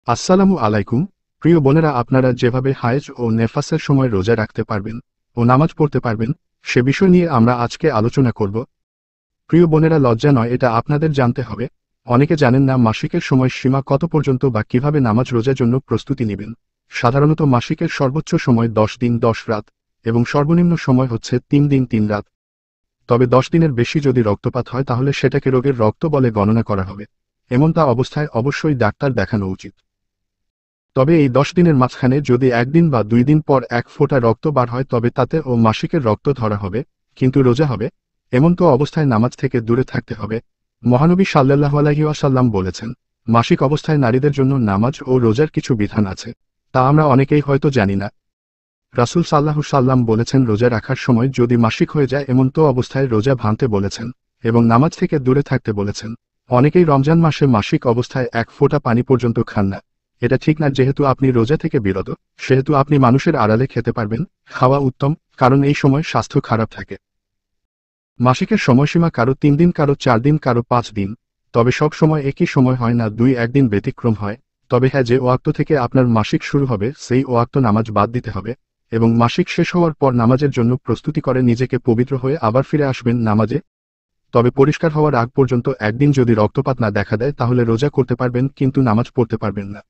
আসসালামু আলাইকুম। প্রিয় বোনেরা, আপনারা যেভাবে হায়েজ ও নেফাসের সময় রোজা রাখতে পারবেন ও নামাজ পড়তে পারবেন সে বিষয় নিয়ে আমরা আজকে আলোচনা করব। প্রিয় বোনেরা, লজ্জা নয়, এটা আপনাদের জানতে হবে। অনেকে জানেন না মাসিকের সময় সীমা কত পর্যন্ত বা কিভাবে নামাজ রোজার জন্য প্রস্তুতি নেবেন। সাধারণত মাসিকের সর্বোচ্চ সময় 10 দিন 10 রাত এবং সর্বনিম্ন সময় হচ্ছে 3 দিন 3 রাত। তবে 10 দিনের বেশি যদি রক্তপাত হয় তাহলে সেটাকে রোগের রক্ত বলে গণনা করা হবে। এমনটা অবস্থায় অবশ্যই ডাক্তার দেখানো উচিত। তবে এই 10 দিনের মাঝখানে যদি একদিন বা 2 দিন পর এক ফোঁটা রক্ত বার হয় তবে তাতে ও মাসিকের রক্ত ধরা হবে, কিন্তু রোজা হবে। এমন তো অবস্থায় নামাজ থেকে দূরে থাকতে হবে। মহানবী সাল্লাল্লাহু আলাইহি ওয়াসাল্লাম বলেছেন, মাসিক অবস্থায় নারীদের জন্য নামাজ ও রোজার কিছু বিধান আছে, তা আমরা অনেকেই হয়তো জানি না। রাসূল সাল্লাল্লাহু সাল্লাম বলেছেন, রোজা রাখার সময় যদি মাসিক হয়ে যায় এমন তো অবস্থায় রোজা ভাঙতে বলেছেন এবং নামাজ থেকে দূরে থাকতে বলেছেন। অনেকেই রমজান মাসে মাসিক অবস্থায় এক ফোঁটা পানি পর্যন্ত খান না। এটা ঠিক না। যেহেতু আপনি রোজা থেকে বিরত, সেহেতু আপনি মানুষের আড়ালে খেতে পারবেন। খাওয়া উত্তম, কারণ এই সময় স্বাস্থ্য খারাপ থাকে। মাসিকের সময়সীমা কারো 3 দিন, কারো 4 দিন, কারো 5 দিন। তবে সব সময় একই সময় হয় না, 2-1 দিন ব্যতিক্রম হয়। তবে হ্যাঁ, যে ওয়াক্ত থেকে আপনার মাসিক শুরু হবে সেই ওয়াক্ত নামাজ বাদ দিতে হবে এবং মাসিক শেষ হওয়ার পর নামাজের জন্য প্রস্তুতি করে নিজেকে পবিত্র হয়ে আবার ফিরে আসবেন নামাজে। তবে পরিষ্কার হওয়ার আগ পর্যন্ত একদিন যদি রক্তপাত না দেখা দেয় তাহলে রোজা করতে পারবেন, কিন্তু নামাজ পড়তে পারবেন না।